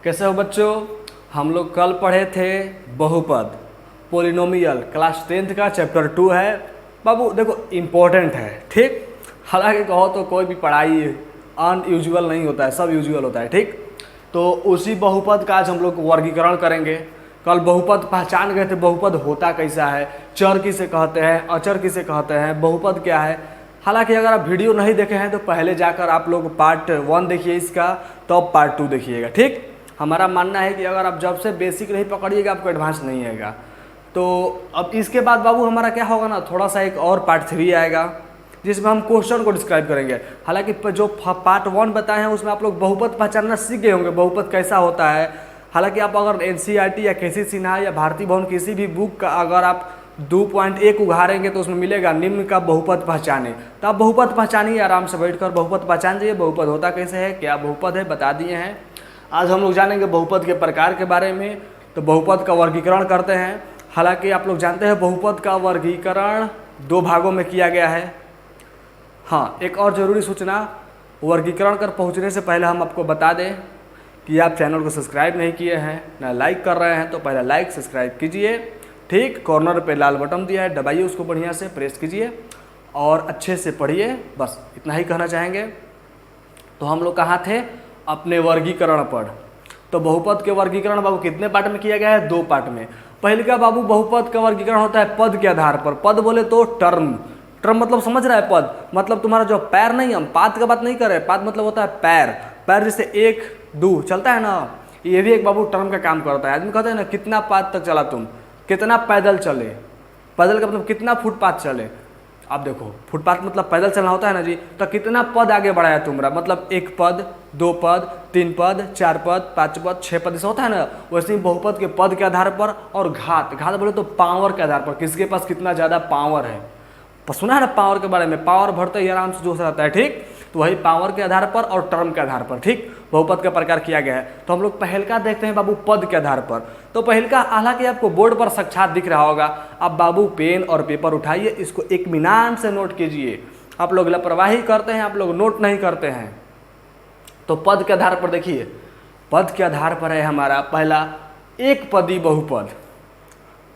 कैसे हो बच्चों। हम लोग कल पढ़े थे बहुपद पोलिनोमियल क्लास 10th का चैप्टर 2 है। बाबू देखो इम्पोर्टेंट है, ठीक। हालांकि कहो तो कोई भी पढ़ाई अनयूजुअल नहीं होता है, सब यूजुअल होता है, ठीक। तो उसी बहुपद का आज हम लोग वर्गीकरण करेंगे। कल बहुपद पहचान गए थे, बहुपद होता कैसा है, चर किसे कहते हैं, अचर किसे कहते हैं, बहुपद क्या है। हालांकि अगर आप वीडियो नहीं देखे हैं तो पहले जाकर आप लोग पार्ट 1 देखिए इसका, तो अब पार्ट 2 देखिएगा, ठीक। हमारा मानना है कि अगर आप जब से बेसिक नहीं पकड़िएगा आपको एडवांस नहीं आएगा। तो अब इसके बाद बाबू हमारा क्या होगा ना, थोड़ा सा एक और पार्ट 3 आएगा जिसमें हम क्वेश्चन को डिस्क्राइब करेंगे। हालांकि जो पार्ट 1 बताए हैं उसमें आप लोग बहुपद पहचानना सीख गए होंगे, बहुपद कैसा होता है। हालांकि आप अगर NCERT या KC सिन्हा या भारती भवन किसी भी बुक का अगर आप 2.1 उघारेंगे तो उसमें मिलेगा निम्न का बहुपद पहचाने, तो आप बहुपद पहचानिए आराम से बैठकर, बहुपद पहचान जाइए बहुपद होता कैसे है, क्या बहुपद है बता दिए हैं। आज हम लोग जानेंगे बहुपद के प्रकार के बारे में। तो बहुपद का वर्गीकरण करते हैं। हालांकि आप लोग जानते हैं बहुपद का वर्गीकरण 2 भागों में किया गया है। हाँ, एक और ज़रूरी सूचना, वर्गीकरण कर पहुंचने से पहले हम आपको बता दें कि आप चैनल को सब्सक्राइब नहीं किए हैं ना लाइक कर रहे हैं तो पहले लाइक सब्सक्राइब कीजिए, ठीक। कॉर्नर पे लाल बटन दिया है, दबाइए उसको, बढ़िया से प्रेस कीजिए और अच्छे से पढ़िए, बस इतना ही कहना चाहेंगे। तो हम लोग कहाँ थे, अपने वर्गीकरण पर। तो बहुपद के वर्गीकरण बाबू कितने पार्ट में किया गया है, 2 पार्ट में। पहले का बाबू बहुपद का वर्गीकरण होता है पद के आधार पर। पद बोले तो टर्म, टर्म मतलब समझ रहा है, पद मतलब तुम्हारा जो पैर, नहीं हम पाद का बात नहीं कर रहे, पाद मतलब होता है पैर। पैर जैसे 1 2 चलता है ना, ये भी एक बाबू टर्म का काम करता है। आदमी कहते हैं ना कितना पाद तक चला तुम, कितना पैदल चले, पैदल का मतलब कितना फुटपाथ चले। आप देखो फुटपाथ मतलब पैदल चलना होता है ना जी, तो कितना पद आगे बढ़ाया तुम्हारा, मतलब 1 पद 2 पद 3 पद 4 पद 5 पद 6 पद ऐसा होता है ना। वैसे ही बहुपद के पद के आधार पर और घात, घात बोले तो पावर के आधार पर, किसके पास कितना ज़्यादा पावर है। सुना है ना पावर के बारे में, पावर बढ़ते ही आराम से जोश रहता है, ठीक। तो वही पावर के आधार पर और टर्म के आधार पर, ठीक, बहुपद का प्रकार किया गया है। तो हम लोग पहलका देखते हैं बाबू पद के आधार पर। तो पहलका, हालांकि आपको बोर्ड पर साक्षात दिख रहा होगा, आप बाबू पेन और पेपर उठाइए, इसको इत्मीनान से नोट कीजिए। आप लोग लापरवाही करते हैं, आप लोग नोट नहीं करते हैं। तो पद के आधार पर देखिए, पद के आधार पर है हमारा पहला एक पदी बहुपद,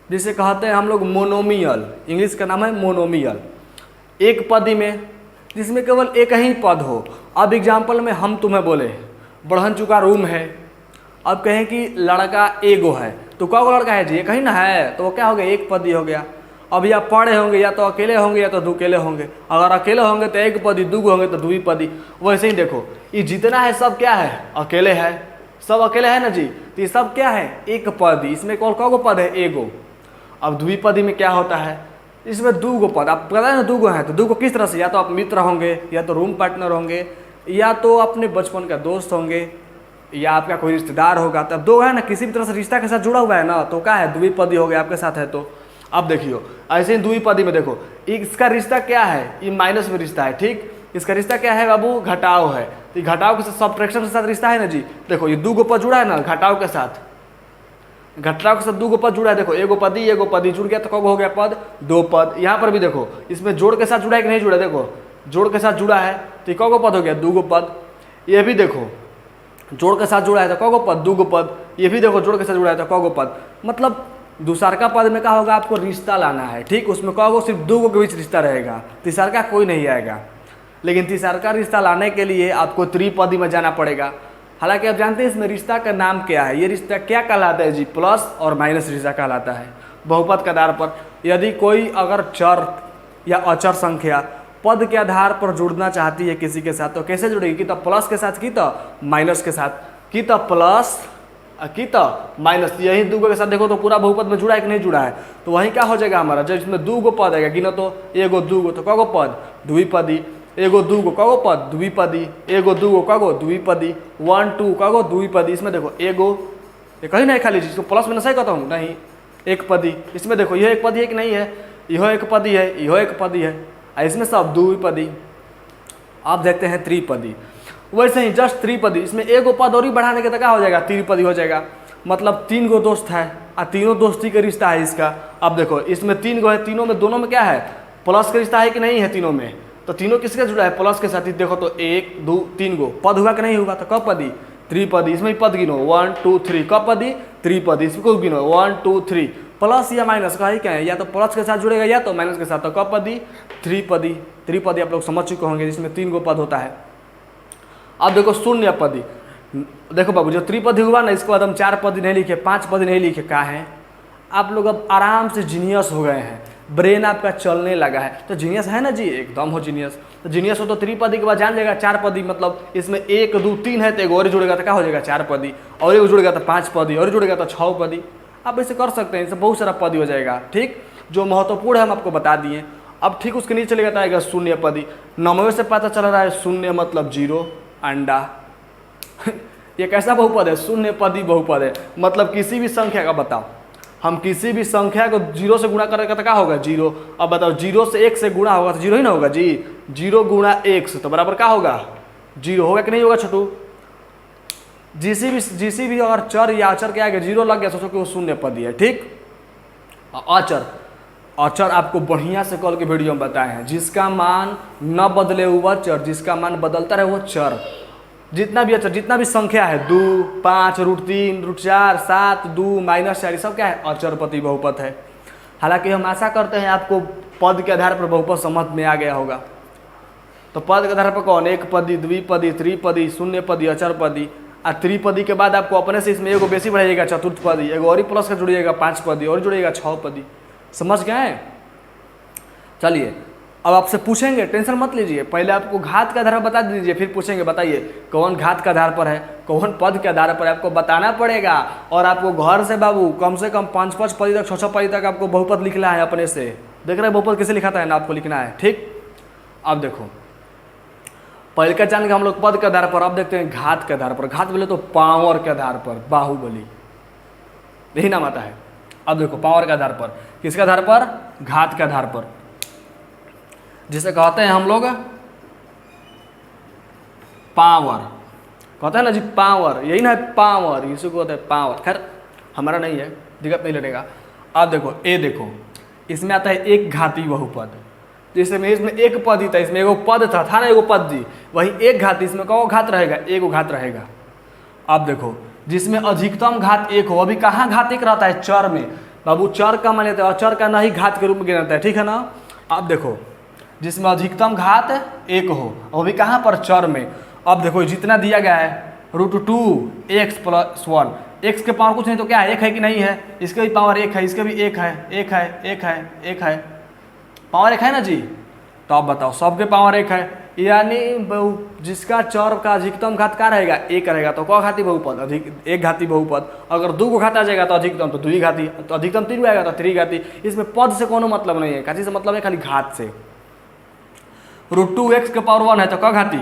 जिसे कहते हैं हम लोग मोनोमियल, इंग्लिश का नाम है मोनोमियल। एक पदी में जिसमें केवल एक ही पद हो। अब एग्जाम्पल में हम तुम्हें बोले बढ़न चुका रूम है, अब कहें कि लड़का एगो है, तो कौ गो लड़का है जी, एक ही ना है, तो वो क्या हो गया, एक पदी हो गया। अब या पढ़े होंगे, या तो अकेले होंगे या तो दुकेले होंगे। अगर अकेले होंगे तो एक पदी, दो होंगे तो दुई पदी। वैसे ही देखो ये जितना है सब क्या है, अकेले है, सब अकेले है ना जी, तो ये सब क्या है, एक पदी। इसमें कौन कौ गो पद है, एगो। अब द्विपदी में क्या होता है, इसमें 2 गो पद, आप पता है ना 2 गो हैं, तो 2 गो किस तरह से, या तो आप मित्र होंगे, या तो रूम पार्टनर होंगे, या तो अपने बचपन का दोस्त होंगे, या आपका कोई रिश्तेदार होगा। तब 2 है ना, किसी भी तरह से रिश्ता के साथ जुड़ा हुआ है ना, तो क्या है, द्विपदी हो गया आपके साथ है। तो अब देखियो ऐसे ही द्विपदी में देखो इसका रिश्ता क्या है, ये माइनस में रिश्ता है, ठीक। इसका रिश्ता क्या है बाबू, घटाव है। तो घटाव के साथ सब्ट्रैक्शन के साथ रिश्ता है ना जी। देखो ये 2 गो पद जुड़ा है ना घटाव के साथ, घटाव के साथ 2 गो पद जुड़ा है। देखो एगो पदी जुड़ गया तो कब हो गया पद, 2 पद। यहाँ पर भी देखो इसमें जोड़ के साथ जुड़ा है कि नहीं जुड़ा, देखो जोड़ के साथ जुड़ा है तो कौ गो पद हो गया, 2 गो पद। ये भी देखो जोड़ के साथ जुड़ा है तो कौ गो पद, 2 गो पद। ये भी देखो जोड़ के साथ जुड़ा है तो कौ गो पद। मतलब दूसरका पद में क्या होगा, आपको रिश्ता लाना है, ठीक। उसमें कौ गो, सिर्फ 2 गो के बीच रिश्ता रहेगा, तीसरका कोई नहीं आएगा। लेकिन तीसरका रिश्ता लाने के लिए आपको त्रिपदी में जाना पड़ेगा। हालांकि आप जानते हैं इसमें रिश्ता का नाम क्या है, ये रिश्ता क्या कहलाता है जी, प्लस और माइनस रिश्ता कहलाता है बहुपद के आधार पर। यदि कोई अगर चर या अचर संख्या पद के आधार पर जुड़ना चाहती है किसी के साथ, तो कैसे जुड़ेगी, कि तो प्लस के साथ, की तो माइनस के साथ, की तो प्लस की तो माइनस। यही 2 गो के साथ देखो तो पूरा बहुपद में जुड़ा है कि नहीं जुड़ा है। तो वहीं क्या हो जाएगा हमारा, जब इसमें 2 गो पद आएगा, गिनो तो एगो 2 गो तो कौ गो पद, द्विपदी। एगो 2 गो कौ गो पद, द्विपदी। एगो 2 गो कौ गो, द्विपदी। 1 2 कौ गो, द्विपदी। इसमें देखो एगो, ये कहीं नहीं खाली जिसको प्लस में सही कहता हूँ, नहीं एक पदी। इसमें देखो यह एक पदी है कि नहीं है, यह एक पदी है, यह एक पदी है, इसमें सब द्विपदी। आप देखते हैं त्रिपदी। वैसे ही जस्ट त्रिपदी, इसमें एगो पद और ही बढ़ाने के तो क्या हो जाएगा, त्रिपदी हो जाएगा। मतलब 3 गो दोस्त है और तीनों दोस्ती का रिश्ता है इसका। अब देखो इसमें 3 गो है, तीनों में दोनों में क्या है, प्लस का रिश्ता है कि नहीं है तीनों में। तो तीनों किसके जुड़ा है, प्लस के साथ ही। देखो तो 1 2 3 गो पद हुआ कि नहीं हुआ, तो कब पदी, त्रिपदी, इसमें पद गिनो 1 2 3, कब पदी त्रिपदी, इसको गिनो 1 2 3, प्लस या माइनस का ही क्या है, या तो प्लस के साथ जुड़ेगा या तो माइनस के साथ, तो कब पदी त्रिपदी। त्रिपदी आप लोग समझ चुके होंगे जिसमें 3 गो पद होता है। अब देखो शून्य पदी, देखो बाबू जो त्रिपदी हुआ ना इसके बाद हम 4 पदी नहीं लिखे, 5 पदी नहीं लिखे, कहा है आप लोग अब आराम से जीनियस हो गए हैं, ब्रेन आपका चलने लगा है। तो जीनियस है ना जी, एकदम हो जीनियस। तो जीनियस हो तो त्रिपदी के बाद जान जाएगा 4 पदी, मतलब इसमें 1 2 3 है तो एक और जुड़ेगा तो क्या हो जाएगा 4 पदी, और एक जुड़ेगा तो 5 पदी, और जुड़ेगा तो 6 पदी। आप ऐसे कर सकते हैं, इससे बहुत सारा पदी हो जाएगा। ठीक, जो महत्वपूर्ण है हम आपको बता दिए। अब ठीक उसके नीचे चलेगा तो आएगा शून्य पदी। 9वें से पता चल रहा है शून्य मतलब 0, अंडा। ये कैसा बहुपद है, शून्य पदी बहुपद है। मतलब किसी भी संख्या का बताओ, हम किसी भी संख्या को 0 से गुणा करेंगे तो क्या होगा 0। अब बताओ 0 से 1 से गुणा होगा तो 0 ही ना होगा जी। 0 गुणा 1 से तो बराबर क्या होगा 0 होगा कि नहीं होगा छोटू। जिसी भी अगर चर या अचर के आगे 0 लग गया सोचो कि वो शून्य पदी है। ठीक, अचर अचर आपको बढ़िया से कल के वीडियो में बताए हैं, जिसका मान न बदले हुआ चर, जिसका मान बदलता रहे वो चर। जितना भी अचर, जितना भी संख्या है 2 5 √3 √4 7 2 -4 सब क्या है अचरपति बहुपद है। हालांकि हम आशा करते हैं आपको पद के आधार पर बहुपद समझ में आ गया होगा। तो पद के आधार पर कौन, एक पदी, द्विपदी, त्रिपदी, शून्य पदी, अचरपदी। और त्रिपदी के बाद आपको अपने से इसमें एगो बेसी बढ़ाइएगा चतुर्थ पदी, एगो और प्लस का जुड़िएगा 5 पदी, और जुड़िएगा 6 पदी। समझ गए। चलिए अब आपसे पूछेंगे, टेंशन मत लीजिए, पहले आपको घात का आधार बता दीजिए, फिर पूछेंगे बताइए कौन घात के आधार पर है, कौन पद के आधार पर है, आपको बताना पड़ेगा। और आपको घर से बाबू कम से कम 5 पदी तक 6 पदी तक आपको बहुपद लिखना है अपने से। देख रहे हैं बहुपद कैसे लिखाता है ना, आपको लिखना है। ठीक, अब देखो पहले का जान के हम लोग पद के आधार पर, अब देखते हैं घात के आधार पर। घात बोले तो पावर के आधार पर, बाहुबली यही नाम आता है। अब देखो पावर के आधार पर, किसके आधार पर, घात के आधार पर, जिसे कहते हैं हम लोग पावर, कहते हैं ना जी पावर, यही ना है पावर, इसी को कहते हैं पावर। खैर हमारा नहीं है, दिक्कत नहीं लेने का। अब देखो ए, देखो इसमें आता है एक घाती बहुपद, जिसमें इसमें एक पद ही था, इसमें एगो पद था ना एगो पद जी, वही एक घाती, इसमें कौ घात रहेगा, एगो घात रहेगा। अब देखो जिसमें अधिकतम घात 1 हो, अभी कहाँ घात 1 रहता है, चर में बाबू, चर का मान लेते हैं, चर का नहीं घात के रूप में गिनाता है। ठीक है ना। अब देखो जिसमें अधिकतम घात 1 हो, अभी कहाँ पर, चर में। अब देखो जितना दिया गया है √2x + 1, x के पावर कुछ नहीं तो क्या है, 1 है कि नहीं है, इसके भी पावर 1 है, इसके भी 1 है, 1 है, 1 है, 1 है, पावर 1 है ना जी। तो अब बताओ सबके पावर 1 है, यानी जिसका चर का अधिकतम घात क्या रहेगा, 1 रहेगा, तो क घाती बहुपद, अधिक एक घाती बहुपद। अगर 2 को घात आ जाएगा तो अधिकतम तो 2 घाती, तो अधिकतम 3 आएगा तो 3 घाती। इसमें पद से कोनो मतलब नहीं है, घाती से मतलब है खाली घात से। √2x के पावर 1 है तो क घाती,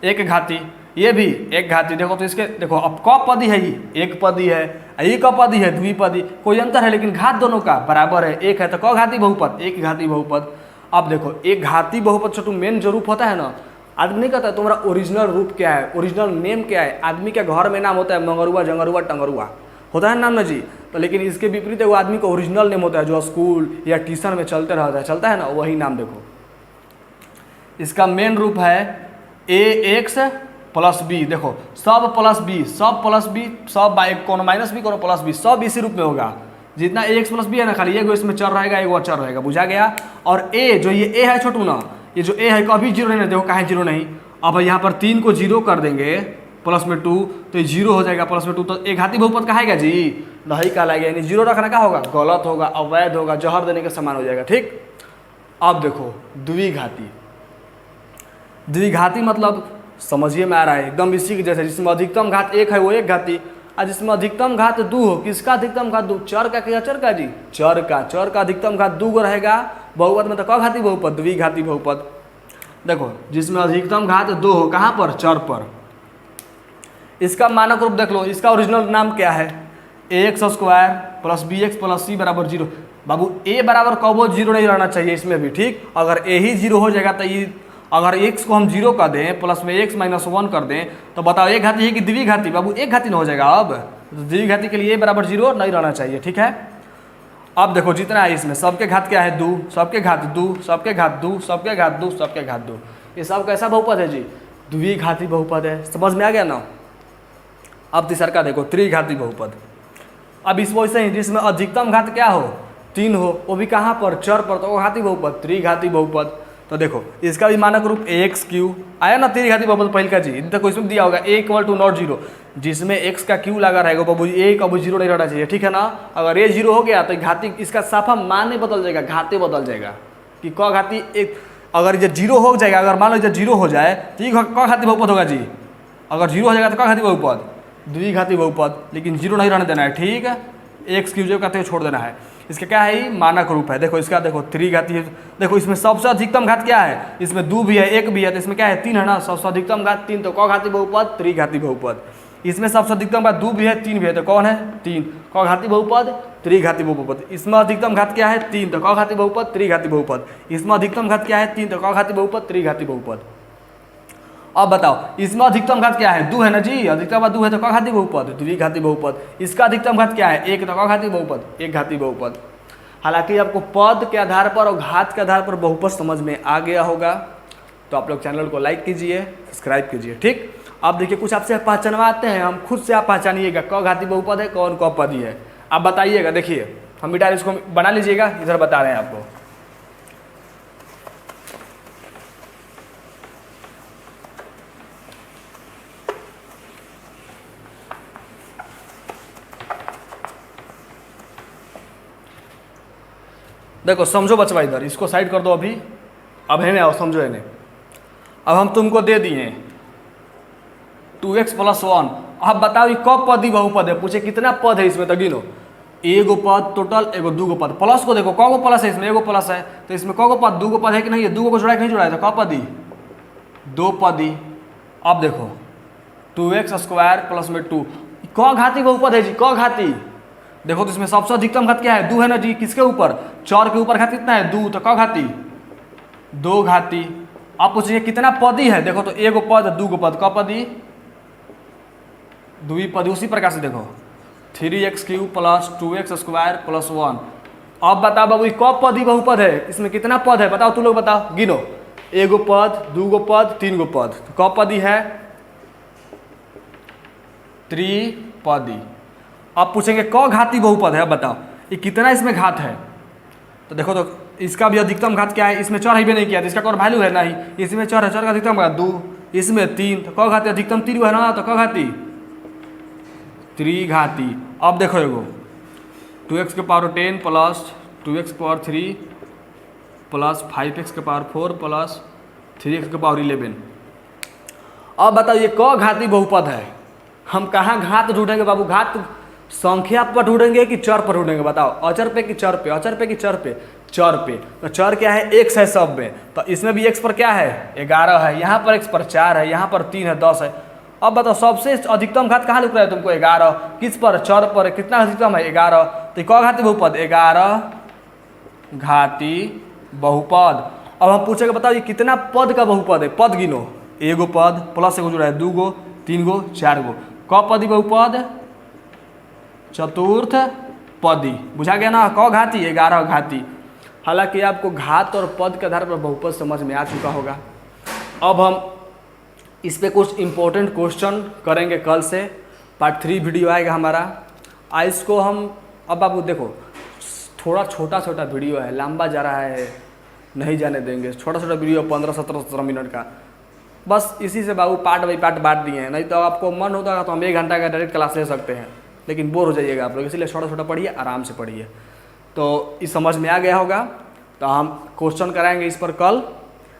1 घाती, ये भी 1 घाती। देखो तो इसके देखो अब क पदी है, ये 1 पदी है, ये क पदी है, द्विपदी, कोई अंतर है लेकिन घात दोनों का बराबर है, 1 है तो क घाती बहुपद, 1 घाती बहुपद। अब देखो एक घाती बहुपद छोटू मेन जो रूप होता है ना, आदमी नहीं कहता तुम्हारा ओरिजिनल रूप क्या है, ओरिजिनल नेम क्या है। आदमी के घर में नाम होता है मंगरुआ, जंगरुआ, टंगरुआ, होता है नाम ना जी। तो लेकिन इसके विपरीत वो आदमी का ओरिजिनल नेम होता है जो स्कूल या ट्यूशन में चलता है ना, वही नाम। देखो इसका मेन रूप है ax + b। देखो सब प्लस b, सब प्लस b, सब कोनो माइनस b, कोनो प्लस b, सब इसी रूप में होगा। जितना ax + b है ना, खाली एगो इसमें चर रहेगा, एगो अचर रहेगा, बुझा गया। और a जो ये a है छोटू ना, ये जो a है कभी 0 नहीं, देखो कहाँ 0 नहीं। अब यहाँ पर 3 को 0 कर देंगे प्लस में 2 तो ये 0 हो जाएगा, प्लस में 2 तो एक घाती बहुपद कहाएगा जी, नहीं कहलाएगा। यानी 0 रखना क्या होगा, गलत होगा, अवैध होगा, जहर देने के समान हो जाएगा। ठीक, अब देखो द्विघाती, द्विघाती मतलब समझिए में आ रहा है एकदम इसी के जैसे, जिसमें अधिकतम घात 1 है वो 1 घाती, और जिसमें अधिकतम घात 2 हो, किसका अधिकतम घात 2, चर का क्या, चर का जी, चर का अधिकतम घात 2 रहेगा बहुपद में, तो क घाती बहुपद, द्विघाती बहुपद। देखो जिसमें अधिकतम घात 2 हो, कहाँ पर, चर पर। इसका मानक रूप देख लो, इसका ओरिजिनल नाम क्या है, ax² + bx + c = 0। Babu a बराबर कबो 0 नहीं रहना चाहिए इसमें भी। ठीक, अगर a ही 0 हो जाएगा तो ये, अगर x को हम 0 कर दें, प्लस में x - 1 कर दें, तो बताओ एक घाती है कि द्विघाती, बाबू एक घाती ना हो जाएगा। अब द्विघाती के लिए a बराबर 0 नहीं रहना चाहिए। ठीक है। अब देखो जितना है इसमें सबके घात क्या है, 2, सबके घात 2, सबके घात 2, सबके घात 2, सबके घात 2, ये सब कैसा बहुपद है जी, द्विघाती बहुपद है। समझ में आ गया ना। अब तीसरा का देखो त्रिघाती बहुपद। अब इस वैसे ही जिसमें अधिकतम घात क्या हो 3 हो, वो भी कहाँ पर चर पर, तो वो घाती बहुपद त्रिघाती बहुपद। तो देखो इसका भी मानक रूप एक्स क्यू आया ना, त्रिघाती बहुपद पहले का जी देखो इसमें दिया होगा ए इक्वल टू नॉट जीरो, जिसमें एक्स का क्यू लगा रहेगा बाबू एक अब जीरो नहीं रहना चाहिए, ठीक है ना। अगर ए जीरो हो गया तो घाती इसका साफा मान बदल जाएगा, घाते बदल जाएगा कि क घाती एक, अगर ये जीरो हो जाएगा, अगर मान लो ये जीरो हो जाए तो ये क घाती बहुपद होगा जी, अगर जीरो हो जाएगा तो क घाती बहुपद द्विघाती बहुपद, लेकिन जीरो नहीं रहने देना है, ठीक है। एक्स क्यू जो कहते हैं छोड़ देना है। इसका क्या है ये मानक रूप है। देखो इसका देखो त्रिघाती है, देखो इसमें सबसे अधिकतम घात क्या है, इसमें 2 भी है 1 भी है, तो इसमें क्या है 3 है ना, सबसे अधिकतम घात 3, तो क घाती बहुपद त्रिघाती बहुपद। इसमें सबसे अधिकतम घात 2 भी है 3 भी है, तो कौन है 3, क घाती बहुपद त्रिघाती बहुपद। इसमें अधिकतम घात क्या है 3, तो क घाती बहुपद त्रिघाती बहुपद। इसमें अधिकतम घात क्या है 3, तो क घाती बहुपद त्रिघाती बहुपद। अब बताओ इसमें अधिकतम घात क्या है 2 है ना जी, अधिकतम घात 2 है तो क घाती बहुपद द्विघाती बहुपद। इसका अधिकतम घात क्या है 1, तो क घाती बहुपद एक घाती बहुपद। हालांकि आपको पद के आधार पर और घात के आधार पर बहुपद समझ में आ गया होगा, तो आप लोग चैनल को लाइक कीजिए, सब्सक्राइब कीजिए, ठीक। अब देखिए कुछ आपसे पहचानवाते हैं हम, खुद से आप पहचानिएगा क घाती बहुपद है कौन क पदी है, आप बताइएगा। देखिए हम मिटा इसको बना लीजिएगा, इधर बता रहे हैं आपको। देखो समझो बचवा, इधर इसको साइड कर दो अभी, अब है ना आओ समझो इन्हें। अब हम तुमको दे दिए 2x + 1, अब बताओ ये कब पदी बहुपद है, पूछे कितना पद है इसमें, तो गिनो एगो पद टोटल, एगो दूगो पद, प्लस को देखो कगो प्लस है इसमें, एगो प्लस है, तो इसमें कगो पद दूगो पद है कि नहीं है, दूगो को जोड़ा कि नहीं जोड़ा है, तो क पदी 2 पदी। अब देखो 2x² प्लस में 2, क घाती बहुपद है जी, क घाती। देखो तो इसमें सबसे अधिकतम घात क्या है 2 है ना जी, किसके ऊपर चर के ऊपर घात कितना है 2, तो क घाती 2 घाती। अब पूछिए कितना पदी है, देखो तो एगो पद दूगो पद, क पदी द्विपदी। उसी प्रकार से देखो 3x³ प्लस 2x² प्लस 1। अब बताओ बाबू क पदी बहुपद है, इसमें कितना पद है बताओ, तू लोग बताओ, गिनो एगो पद दूगो पद 3 गो पद, तो क पदी है त्रिपदी। अब पूछेंगे क घाती बहुपद है, अब बताओ ये कितना इसमें घात है, तो देखो तो इसका भी अधिकतम घात क्या है, इसमें चर ही भी नहीं किया तो इसका कोई वैल्यू है नहीं, इसमें चर है, चर का अधिकतम घात 2, इसमें 3, तो क घाती अधिकतम 3 है ना, तो क घाती त्रिघाती। अब देखो एगो 2x⁻10 plus 2x⁻3 plus 5x⁻4 plus 3x⁻11। अब बताओ ये क घाती बहुपद है, हम कहाँ घात ढूंढेंगे बाबू, घात संख्या पर ढूंढेंगे कि चर पर ढूंढेंगे, बताओ अचर पे कि चर पे, अचर पे कि चर पे, चर पे। तो चर क्या है x है सब में, तो इसमें भी x पर क्या है 11 है, यहाँ पर x पर 4 है, यहाँ पर 3 है 10 है। अब बताओ सबसे अधिकतम घात कहाँ लिख रहा है तुमको 11, किस पर चर पर, कितना अधिकतम है 11, तो क घाती बहुपद 11 घाती बहुपद। अब हम पूछेंगे बताओ ये कितना पद का बहुपद है, पद गिनो एगो पद प्लस एगो जुड़ा है 2 गो 3 गो 4 गो, क पदी बहुपद चतुर्थ पदी, बुझा गया ना, क घाती 11 घाती। हालांकि आपको घात और पद के आधार पर बहुपद समझ में आ चुका होगा। अब हम इस पे कुछ इम्पोर्टेंट क्वेश्चन करेंगे, कल से पार्ट 3 वीडियो आएगा हमारा। इसको हम अब बाबू देखो थोड़ा छोटा छोटा वीडियो है, लंबा जा रहा है, नहीं जाने देंगे, छोटा छोटा वीडियो 15-17 मिनट का, बस इसी से बाबू पार्ट बाई पार्ट बांट दिए हैं। नहीं तो आपको मन होता तो हम 1 घंटा का डायरेक्ट क्लास ले सकते हैं, लेकिन बोर हो जाइएगा आप लोग, इसलिए छोटा छोटा पढ़िए, आराम से पढ़िए। तो इस समझ में आ गया होगा, तो हम क्वेश्चन कराएंगे इस पर कल,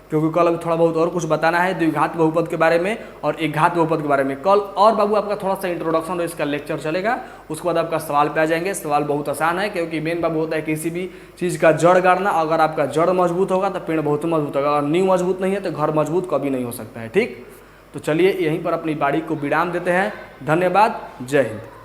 क्योंकि कल अभी थोड़ा बहुत और कुछ बताना है द्विघात बहुपद के बारे में और एक घात बहुपद के बारे में कल। और बाबू आपका थोड़ा सा इंट्रोडक्शन और इसका लेक्चर चलेगा, उसके बाद आपका सवाल पे आ जाएंगे। सवाल बहुत आसान है, क्योंकि मेन बाबू होता है किसी भी चीज़ का जड़ गाड़ना। अगर आपका जड़ मजबूत होगा तो पेड़ बहुत मजबूत होगा, अगर नींव मजबूत नहीं है तो घर मजबूत कभी नहीं हो सकता है, ठीक। तो चलिए यहीं पर अपनी बाड़ी को विराम देते हैं। धन्यवाद, जय हिंद।